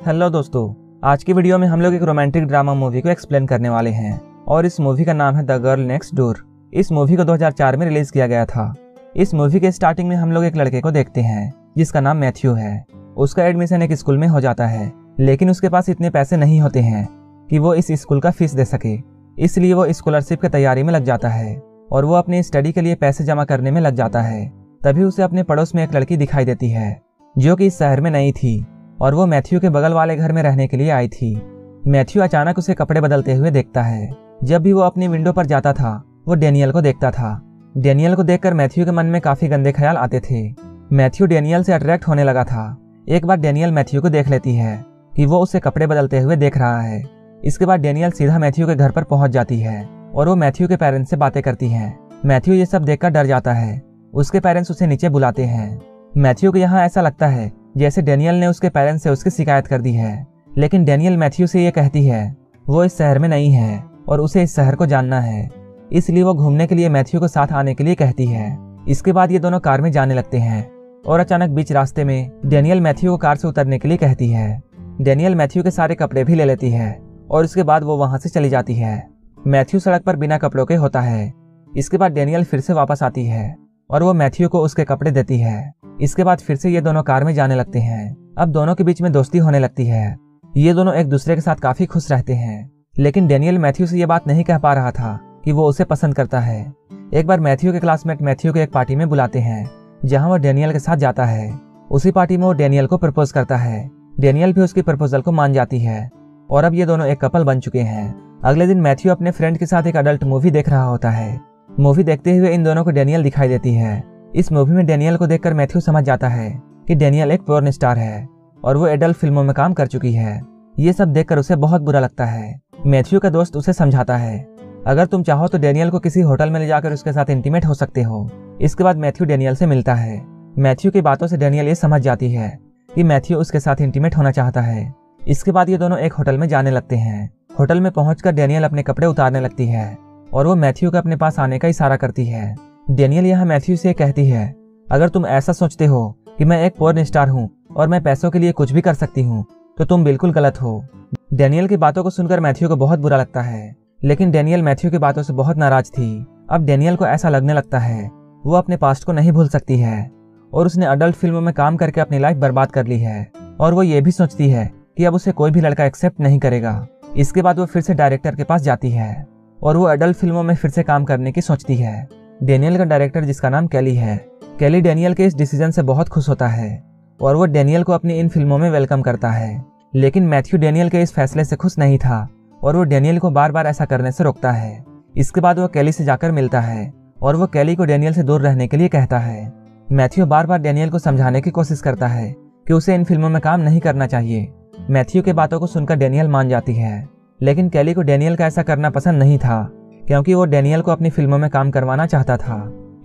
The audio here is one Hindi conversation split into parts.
हेलो दोस्तों, आज की वीडियो में हम लोग एक रोमांटिक ड्रामा मूवी को एक्सप्लेन करने वाले हैं और इस मूवी का नाम है द गर्ल नेक्स्ट डोर। इस मूवी को 2004 में रिलीज किया गया था। इस मूवी के स्टार्टिंग में हम लोग एक लड़के को देखते हैं जिसका नाम मैथ्यू है। उसका एडमिशन एक स्कूल में हो जाता है, लेकिन उसके पास इतने पैसे नहीं होते हैं कि वो इस स्कूल का फीस दे सके। इसलिए वो स्कॉलरशिप की तैयारी में लग जाता है और वो अपनी स्टडी के लिए पैसे जमा करने में लग जाता है। तभी उसे अपने पड़ोस में एक लड़की दिखाई देती है जो कि इस शहर में नई थी और वो मैथ्यू के बगल वाले घर में रहने के लिए आई थी। मैथ्यू अचानक उसे कपड़े बदलते हुए देखता है। जब भी वो अपनी विंडो पर जाता था वो डेनियल को देखता था। डेनियल को देखकर मैथ्यू के मन में काफी गंदे ख्याल आते थे। मैथ्यू डेनियल से अट्रैक्ट होने लगा था। एक बार डेनियल मैथ्यू को देख लेती है कि वो उसे कपड़े बदलते हुए देख रहा है। इसके बाद डेनियल सीधा मैथ्यू के घर पर पहुंच जाती है और वो मैथ्यू के पेरेंट्स से बातें करती है। मैथ्यू ये सब देखकर डर जाता है। उसके पेरेंट्स उसे नीचे बुलाते हैं। मैथ्यू को यहाँ ऐसा लगता है जैसे डेनियल ने उसके पेरेंट्स से उसकी शिकायत कर दी है, लेकिन डेनियल मैथ्यू से ये कहती है वो इस शहर में नहीं है और उसे इस शहर को जानना है, इसलिए वो घूमने के लिए मैथ्यू को साथ आने के लिए कहती है। इसके बाद ये दोनों कार में जाने लगते हैं और अचानक बीच रास्ते में डेनियल मैथ्यू को कार से उतरने के लिए कहती है। डेनियल मैथ्यू के सारे कपड़े भी ले लेती है और इसके बाद वो वहां से चली जाती है। मैथ्यू सड़क पर बिना कपड़ों के होता है। इसके बाद डेनियल फिर से वापस आती है और वो मैथ्यू को उसके कपड़े देती है। इसके बाद फिर से ये दोनों कार में जाने लगते हैं। अब दोनों के बीच में दोस्ती होने लगती है। ये दोनों एक दूसरे के साथ काफी खुश रहते हैं, लेकिन डेनियल मैथ्यू से ये बात नहीं कह पा रहा था कि वो उसे पसंद करता है। एक बार मैथ्यू के क्लासमेट मैथ्यू को एक पार्टी में बुलाते हैं जहां वो डेनियल के साथ जाता है। उसी पार्टी में वो डेनियल को प्रपोज करता है। डेनियल भी उसकी प्रपोजल को मान जाती है और अब ये दोनों एक कपल बन चुके हैं। अगले दिन मैथ्यू अपने फ्रेंड के साथ एक अडल्ट मूवी देख रहा होता है। मूवी देखते हुए इन दोनों को डेनियल दिखाई देती है। इस मूवी में डेनियल को देखकर मैथ्यू समझ जाता है कि डेनियल एक पोर्न स्टार है और वो एडल्ट फिल्मों में काम कर चुकी है। ये सब देखकर उसे बहुत बुरा लगता है। मैथ्यू का दोस्त उसे समझाता है अगर तुम चाहो तो डेनियल को किसी होटल में ले जाकर उसके साथ इंटीमेट हो सकते हो। इसके बाद मैथ्यू डेनियल से मिलता है। मैथ्यू की बातों से डेनियल ये समझ जाती है कि मैथ्यू उसके साथ इंटीमेट होना चाहता है। इसके बाद ये दोनों एक होटल में जाने लगते हैं। होटल में पहुंचकर डेनियल अपने कपड़े उतारने लगती है और वो मैथ्यू के अपने पास आने का इशारा करती है। डेनियल यहाँ मैथ्यू से कहती है अगर तुम ऐसा सोचते हो कि मैं एक पोर्न स्टार हूँ और मैं पैसों के लिए कुछ भी कर सकती हूँ तो तुम बिल्कुल गलत हो। डेनियल की बातों को सुनकर मैथ्यू को बहुत बुरा लगता है, लेकिन डेनियल मैथ्यू की बातों से बहुत नाराज थी। अब डेनियल को ऐसा लगने लगता है वो अपने पास्ट को नहीं भूल सकती है और उसने अडल्ट फिल्मों में काम करके अपनी लाइफ बर्बाद कर ली है और वो ये भी सोचती है कि अब उसे कोई भी लड़का एक्सेप्ट नहीं करेगा। इसके बाद वो फिर से डायरेक्टर के पास जाती है और वो अडल्ट फिल्मों में फिर से काम करने की सोचती है। डेनियल का डायरेक्टर जिसका नाम केली है, केली डेनियल के इस डिसीजन से बहुत खुश होता है और वो डेनियल को अपनी इन फिल्मों में वेलकम करता है। लेकिन मैथ्यू डेनियल के इस फैसले से खुश नहीं था और वो डेनियल को बार बार ऐसा करने से रोकता है। इसके बाद वो केली से जाकर मिलता है और वो केली को डेनियल से दूर रहने के लिए कहता है। मैथ्यू बार बार डेनियल को समझाने की कोशिश करता है कि उसे इन फिल्मों में काम नहीं करना चाहिए। मैथ्यू की बातों को सुनकर डेनियल मान जाती है, लेकिन केली को डेनियल का ऐसा करना पसंद नहीं था क्योंकि वो डेनियल को अपनी फिल्मों में काम करवाना चाहता था।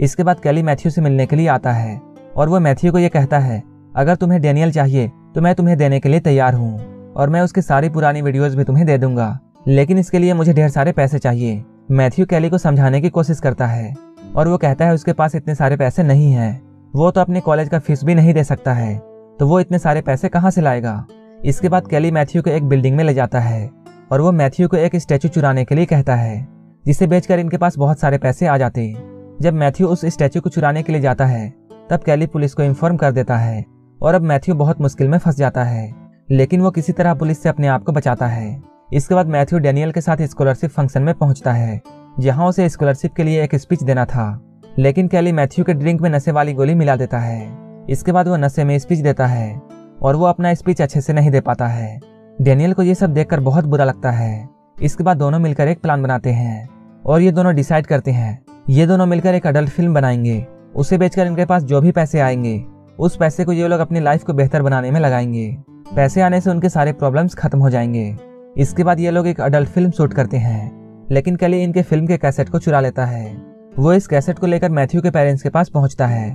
इसके बाद केली मैथ्यू से मिलने के लिए आता है और वो मैथ्यू को ये कहता है अगर तुम्हें डेनियल चाहिए तो मैं तुम्हें देने के लिए तैयार हूँ और मैं उसकी सारी पुरानी वीडियोस भी तुम्हें दे दूंगा, लेकिन इसके लिए मुझे ढेर सारे पैसे चाहिए। मैथ्यू केली को समझाने की कोशिश करता है और वो कहता है उसके पास इतने सारे पैसे नहीं हैं, वो तो अपने कॉलेज का फीस भी नहीं दे सकता है, तो वो इतने सारे पैसे कहाँ से लाएगा। इसके बाद केली मैथ्यू को एक बिल्डिंग में ले जाता है और वो मैथ्यू को एक स्टैचू चुराने के लिए कहता है जिसे बेचकर इनके पास बहुत सारे पैसे आ जाते। जब मैथ्यू उस स्टैचू को चुराने के लिए जाता है तब केली पुलिस को इन्फॉर्म कर देता है और अब मैथ्यू बहुत मुश्किल में फंस जाता है, लेकिन वो किसी तरह पुलिस से अपने आप को बचाता है। इसके बाद मैथ्यू डेनियल के साथ स्कॉलरशिप फंक्शन में पहुंचता है जहां उसे स्कॉलरशिप के लिए एक स्पीच देना था, लेकिन केली मैथ्यू के ड्रिंक में नशे वाली गोली मिला देता है। इसके बाद वो नशे में स्पीच देता है और वो अपना स्पीच अच्छे से नहीं दे पाता है। डेनियल को ये सब देखकर बहुत बुरा लगता है। इसके बाद दोनों मिलकर एक प्लान बनाते हैं और ये दोनों डिसाइड करते हैं ये दोनों मिलकर एक अडल्ट फिल्म बनाएंगे। उसे बेचकर इनके पास जो भी पैसे आएंगे उस पैसे को ये लोग अपनी लाइफ को बेहतर बनाने में लगाएंगे। पैसे आने से उनके सारे प्रॉब्लम्स खत्म हो जाएंगे। इसके बाद ये लोग एक अडल्ट फिल्म शूट करते हैं, लेकिन केली इनके फिल्म के कैसेट को चुरा लेता है। वो इस कैसेट को लेकर मैथ्यू के पेरेंट्स के पास पहुंचता है।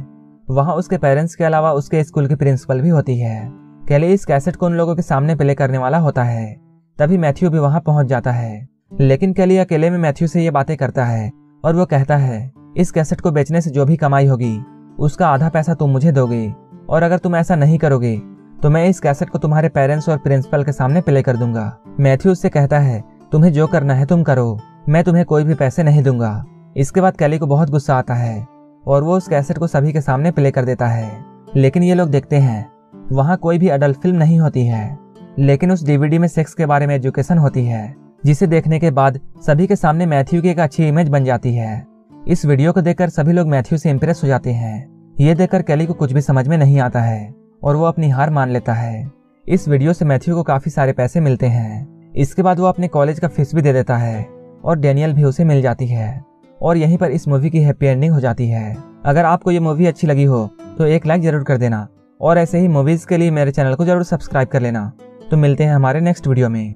वहां उसके पेरेंट्स के अलावा उसके स्कूल की प्रिंसिपल भी होती है। केली इस कैसेट को उन लोगों के सामने प्ले करने वाला होता है। तभी मैथ्यू भी वहां पहुंच जाता है, लेकिन केली अकेले में मैथ्यू से ये बातें करता है और वो कहता है इस कैसेट को बेचने से जो भी कमाई होगी उसका आधा पैसा तुम मुझे दोगे और अगर तुम ऐसा नहीं करोगे तो मैं इस कैसेट को तुम्हारे पेरेंट्स और प्रिंसिपल के सामने प्ले कर दूंगा। मैथ्यू उससे कहता है, तुम्हें जो करना है तुम करो, मैं तुम्हें कोई भी पैसे नहीं दूंगा। इसके बाद कैली को बहुत गुस्सा आता है और वो उस कैसेट को सभी के सामने प्ले कर देता है। लेकिन ये लोग देखते हैं वहाँ कोई भी अडल्ट फिल्म नहीं होती है, लेकिन उस डीवीडी में सेक्स के बारे में एजुकेशन होती है, जिसे देखने के बाद सभी के सामने मैथ्यू की एक अच्छी इमेज बन जाती है। इस वीडियो को देखकर सभी लोग मैथ्यू से इंप्रेस हो जाते हैं। ये देखकर कैली को कुछ भी समझ में नहीं आता है और वो अपनी हार मान लेता है। इस वीडियो से मैथ्यू को काफी सारे पैसे मिलते हैं। इसके बाद वो अपने कॉलेज का फीस भी दे देता है और डैनियल भी उसे मिल जाती है और यहीं पर इस मूवी की हैप्पी एंडिंग हो जाती है। अगर आपको ये मूवी अच्छी लगी हो तो एक लाइक जरूर कर देना और ऐसे ही मूवीज के लिए मेरे चैनल को जरूर सब्सक्राइब कर लेना। तो मिलते हैं हमारे नेक्स्ट वीडियो में।